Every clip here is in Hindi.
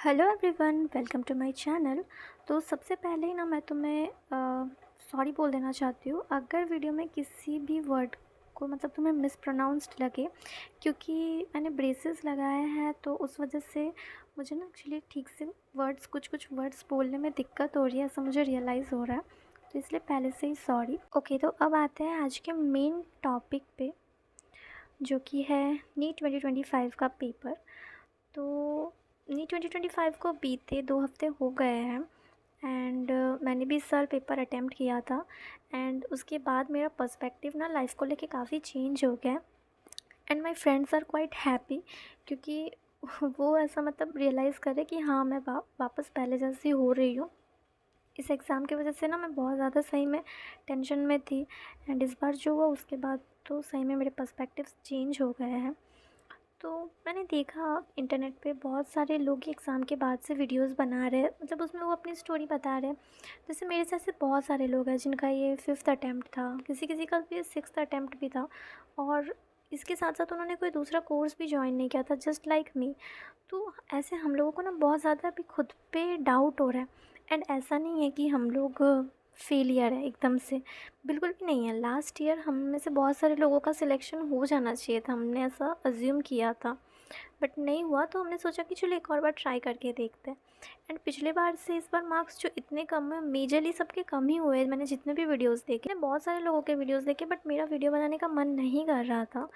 Hello everyone, welcome to my channel. तो सबसे पहले ही ना मैं तुम्हें सॉरी बोल देना चाहती हूँ अगर वीडियो में किसी भी वर्ड को मतलब तुम्हें मिसप्रोनाउंस्ड लगे, क्योंकि मैंने ब्रेसेस लगाए हैं तो उस वजह से मुझे ना एक्चुअली ठीक से कुछ कुछ वर्ड्स बोलने में दिक्कत हो रही है, ऐसा मुझे रियलाइज़ हो रहा है। तो इसलिए पहले से ही सॉरी। ओके, तो अब आते हैं आज के मेन टॉपिक पे, जो कि है नीट 2025 का पेपर। तो नीट 2025 को बीते 2 हफ़्ते हो गए हैं एंड मैंने भी इस साल पेपर अटेम्प्ट किया था। एंड उसके बाद मेरा पर्सपेक्टिव ना लाइफ़ को लेके काफ़ी चेंज हो गया and my friends are quite happy, क्योंकि वो ऐसा मतलब रियलाइज़ करे कि हाँ, मैं वापस पहले जैसी हो रही हूँ। इस एग्ज़ाम की वजह से ना मैं बहुत ज़्यादा सही में टेंशन में थी एंड इस बार जो हुआ उसके बाद तो सही में मेरे पर्सपेक्टिव्स चेंज हो गए हैं। तो मैंने देखा इंटरनेट पे बहुत सारे लोग एग्ज़ाम के बाद से वीडियोस बना रहे हैं, मतलब उसमें वो अपनी स्टोरी बता रहे हैं। जैसे मेरे साथ से बहुत सारे लोग हैं जिनका ये 5th अटेम्प्ट था, किसी किसी का भी 6th अटेम्प्ट भी था, और इसके साथ साथ उन्होंने कोई दूसरा कोर्स भी ज्वाइन नहीं किया था, जस्ट लाइक मी। तो ऐसे हम लोगों को ना बहुत ज़्यादा अभी खुद पे डाउट हो रहा है। एंड ऐसा नहीं है कि हम लोग फेलियर है एकदम से, बिल्कुल भी नहीं है। लास्ट ईयर हम में से बहुत सारे लोगों का सिलेक्शन हो जाना चाहिए था, हमने ऐसा अज्यूम किया था, बट नहीं हुआ। तो हमने सोचा कि चलो एक और बार ट्राई करके देखते हैं। एंड पिछले बार से इस बार मार्क्स जो इतने कम है, मेजरली सबके कम ही हुए। मैंने जितने भी वीडियोस देखे, मैंने बहुत सारे लोगों के वीडियोस देखे, बट मेरा वीडियो बनाने का मन नहीं कर रहा था,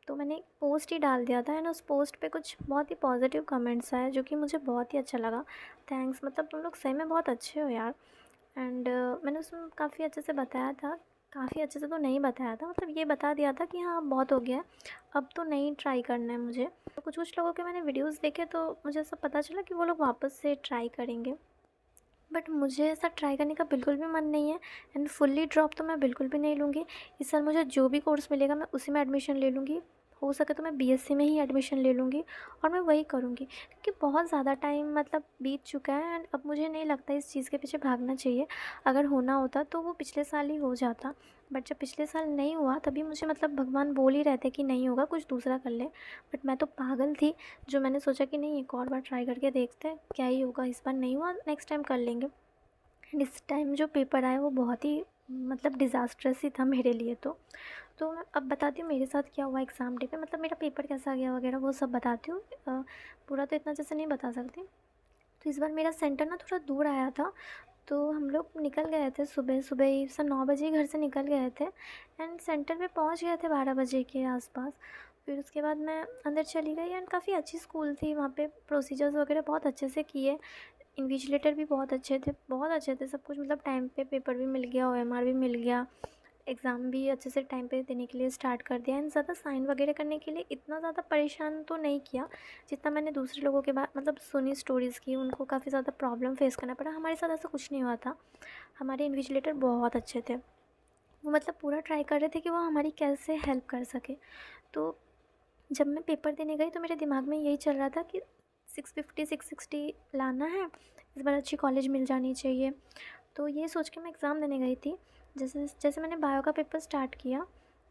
तो मैंने एक पोस्ट ही डाल दिया था। एंड उस पोस्ट पे कुछ बहुत ही पॉजिटिव कमेंट्स आए, जो कि मुझे बहुत ही अच्छा लगा। थैंक्स, मतलब तुम लोग सही में बहुत अच्छे हो यार। एंड मैंने उसमें काफ़ी अच्छे से बताया था, काफ़ी अच्छे से तो नहीं बताया था, मतलब ये बता दिया था कि हाँ, अब बहुत हो गया है, अब तो नहीं ट्राई करना है मुझे। तो कुछ कुछ लोगों के मैंने वीडियोस देखे तो मुझे ऐसा पता चला कि वो लोग वापस से ट्राई करेंगे, बट मुझे ऐसा ट्राई करने का बिल्कुल भी मन नहीं है। एंड फुल्ली ड्रॉप तो मैं बिल्कुल भी नहीं लूँगी। इस साल मुझे जो भी कोर्स मिलेगा मैं उसी में एडमिशन ले लूँगी। हो सके तो मैं बीएससी में ही एडमिशन ले लूँगी और मैं वही करूँगी, क्योंकि बहुत ज़्यादा टाइम मतलब बीत चुका है एंड अब मुझे नहीं लगता इस चीज़ के पीछे भागना चाहिए। अगर होना होता तो वो पिछले साल ही हो जाता, बट जब पिछले साल नहीं हुआ तभी मुझे मतलब भगवान बोल ही रहे थे कि नहीं होगा, कुछ दूसरा कर ले। बट मैं तो पागल थी, जो मैंने सोचा कि नहीं, एक और बार ट्राई करके देखते हैं क्या ही होगा। इस बार नहीं हुआ, नेक्स्ट टाइम कर लेंगे। एंड इस टाइम जो पेपर आया वो बहुत ही मतलब डिज़ास्ट्रस ही था मेरे लिए। तो मैं अब बताती हूँ मेरे साथ क्या हुआ एग्ज़ाम डे पे, मतलब मेरा पेपर कैसा गया वगैरह वो सब बताती हूँ। पूरा तो इतना जैसे नहीं बता सकती। तो इस बार मेरा सेंटर ना थोड़ा दूर आया था, तो हम लोग निकल गए थे सुबह सुबह ही, सब 9 बजे ही घर से निकल गए थे एंड सेंटर पे पहुंच गए थे 12 बजे के आसपास। फिर उसके बाद मैं अंदर चली गई एंड काफ़ी अच्छी स्कूल थी, वहाँ पे प्रोसीजर्स वगैरह बहुत अच्छे से किए। इन्विजिलेटर भी बहुत अच्छे थे, बहुत अच्छे थे सब कुछ, मतलब टाइम पे पेपर भी मिल गया, ओएमआर भी मिल गया, एग्ज़ाम भी अच्छे से टाइम पे देने के लिए स्टार्ट कर दिया। एंड ज़्यादा साइन वगैरह करने के लिए इतना ज़्यादा परेशान तो नहीं किया जितना मैंने दूसरे लोगों के बाद मतलब सुनी स्टोरीज़ की, उनको काफ़ी ज़्यादा प्रॉब्लम फेस करना पड़ा। हमारे साथ ऐसा कुछ नहीं हुआ था, हमारे इन्विजिलेटर बहुत अच्छे थे। वो मतलब पूरा ट्राई कर रहे थे कि वो हमारी कैसे हेल्प कर सके। तो जब मैं पेपर देने गई तो मेरे दिमाग में यही चल रहा था कि 650 660 लाना है, इस बार अच्छी कॉलेज मिल जानी चाहिए। तो ये सोच के मैं एग्ज़ाम देने गई थी। जैसे जैसे मैंने बायो का पेपर स्टार्ट किया,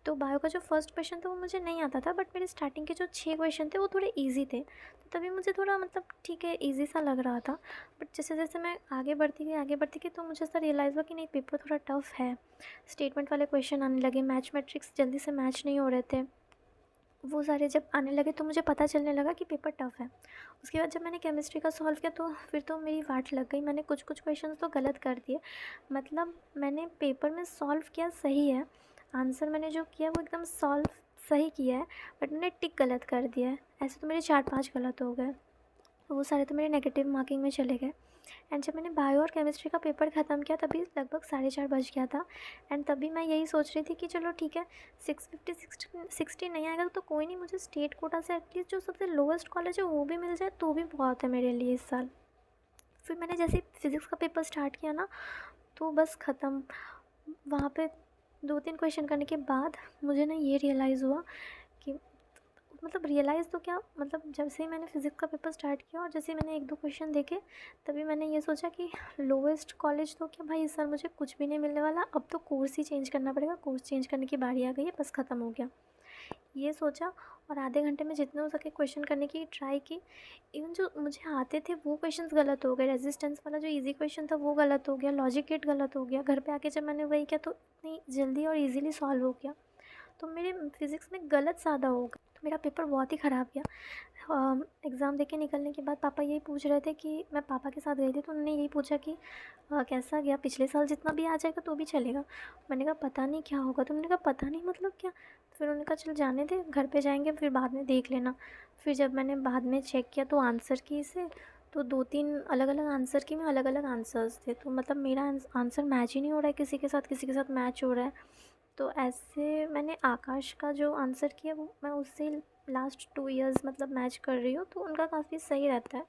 तो बायो का जो फर्स्ट क्वेश्चन था वो मुझे नहीं आता था, बट मेरे स्टार्टिंग के जो 6 क्वेश्चन थे वो थोड़े ईज़ी थे, तो तभी मुझे थोड़ा मतलब ठीक है ईज़ी सा लग रहा था। बट जैसे जैसे मैं आगे बढ़ती गई तो मुझे ऐसा रियलाइज़ हुआ कि नहीं, पेपर थोड़ा टफ़ है। स्टेटमेंट वाले क्वेश्चन आने लगे, मैथमेटिक्स जल्दी से मैच नहीं हो रहे थे। वो सारे जब आने लगे तो मुझे पता चलने लगा कि पेपर टफ़ है। उसके बाद जब मैंने केमिस्ट्री का सॉल्व किया तो फिर तो मेरी वाट लग गई, मैंने कुछ कुछ क्वेश्चंस तो गलत कर दिए। मतलब मैंने पेपर में सॉल्व किया सही है, आंसर मैंने जो किया वो एकदम सॉल्व सही किया है, बट मैंने टिक गलत कर दिया है। ऐसे तो मेरे 4-5 गलत हो गए, तो वो सारे तो मेरे नेगेटिव मार्किंग में चले गए। एंड जब मैंने बायो और केमिस्ट्री का पेपर ख़त्म किया तभी लगभग 4:30 बज गया था। एंड तभी मैं यही सोच रही थी कि चलो ठीक है, 650 नहीं आएगा तो कोई नहीं, मुझे स्टेट कोटा से एटलीस्ट जो सबसे लोएस्ट कॉलेज है वो भी मिल जाए तो भी बहुत है मेरे लिए इस साल। फिर मैंने जैसे फिज़िक्स का पेपर स्टार्ट किया ना, तो बस ख़त्म। वहाँ पे 2-3 क्वेश्चन करने के बाद मुझे ना ये रियलाइज़ हुआ कि मतलब रियलाइज़ तो क्या, मतलब जैसे ही मैंने फ़िज़िक्स का पेपर स्टार्ट किया और जैसे ही मैंने 1-2 क्वेश्चन देखे, तभी मैंने ये सोचा कि लोएस्ट कॉलेज तो क्या भाई, इस साल मुझे कुछ भी नहीं मिलने वाला, अब तो कोर्स ही चेंज करना पड़ेगा। कोर्स चेंज करने की बारी आ गई है, बस ख़त्म हो गया। ये सोचा और आधे घंटे में जितने हो सके क्वेश्चन करने की ट्राई की। इवन जो मुझे आते थे वो क्वेश्चंस गलत हो गए, रेजिस्टेंस वाला जो इजी क्वेश्चन था वो गलत हो गया, लॉजिक गेट गलत हो गया। घर पे आके जब मैंने वही किया तो इतनी जल्दी और इजीली सॉल्व हो गया। तो मेरे फिज़िक्स में गलत ज़्यादा हो गया, तो मेरा पेपर बहुत ही ख़राब गया। एग्ज़ाम दे के निकलने के बाद पापा यही पूछ रहे थे कि मैं पापा के साथ गई थी, तो उन्होंने यही पूछा कि कैसा गया, पिछले साल जितना भी आ जाएगा तो भी चलेगा। मैंने कहा पता नहीं क्या होगा, तो उन्होंने कहा पता नहीं मतलब क्या। फिर उन्होंने कहा चल जाने दे, घर पे जाएंगे फिर बाद में देख लेना। फिर जब मैंने बाद में चेक किया तो आंसर की से तो 2-3 अलग-अलग आंसर की में अलग-अलग आंसर्स थे, तो मतलब मेरा आंसर मैच ही नहीं हो रहा है किसी के साथ मैच हो रहा है। तो ऐसे मैंने आकाश का जो आंसर किया वो मैं उससे लास्ट 2 इयर्स मतलब मैच कर रही हूँ, तो उनका काफ़ी सही रहता है।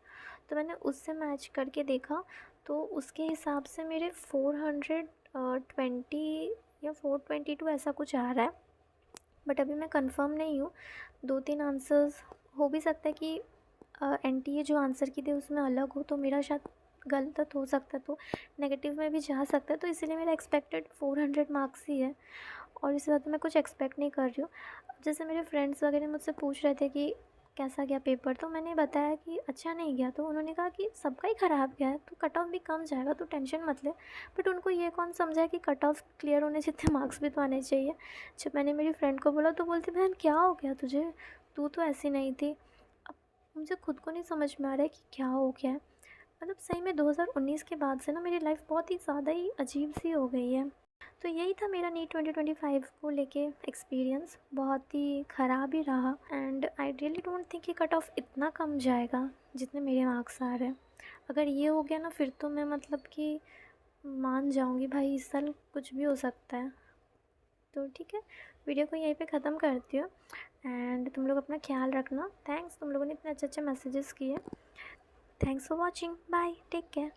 तो मैंने उससे मैच करके देखा तो उसके हिसाब से मेरे 420 या 422 ऐसा कुछ आ रहा है। बट अभी मैं कंफर्म नहीं हूँ, 2-3 आंसर्स हो भी सकता है कि एनटीए जो आंसर की थी उसमें अलग हो, तो मेरा शायद गलत हो सकता है, तो नेगेटिव में भी जा सकता है। तो इसीलिए मेरा एक्सपेक्टेड 400 मार्क्स ही है और इससे ज़्यादा मैं कुछ एक्सपेक्ट नहीं कर रही हूँ। जैसे मेरे फ्रेंड्स वगैरह मुझसे पूछ रहे थे कि कैसा गया पेपर, तो मैंने बताया कि अच्छा नहीं गया, तो उन्होंने कहा कि सबका ही ख़राब गया है, तो कट ऑफ भी कम जाएगा, तो टेंशन मत ले। बट उनको ये कौन समझा कि कट ऑफ क्लियर होने जितने मार्क्स भी तो आने चाहिए। जब मैंने मेरी फ्रेंड को बोला तो बोलती बहन क्या हो गया तुझे, तू तो ऐसी नहीं थी। अब मुझे खुद को नहीं समझ में आ रहा है कि क्या हो गया है। मतलब सही में 2019 के बाद से ना मेरी लाइफ बहुत ही ज़्यादा ही अजीब सी हो गई है। तो यही था मेरा नीट 2025 को लेके एक्सपीरियंस, बहुत ही ख़राब ही रहा। And I really don't think कि कट ऑफ इतना कम जाएगा जितने मेरे मार्क्स आ रहे हैं। अगर ये हो गया ना फिर तो मैं मतलब कि मान जाऊंगी भाई इस साल कुछ भी हो सकता है। तो ठीक है, वीडियो को यहीं पे ख़त्म करती हूँ। एंड तुम लोग अपना ख्याल रखना। थैंक्स, तुम लोगों ने इतने अच्छे अच्छे मैसेजेस किए। Thanks for watching, bye, take care.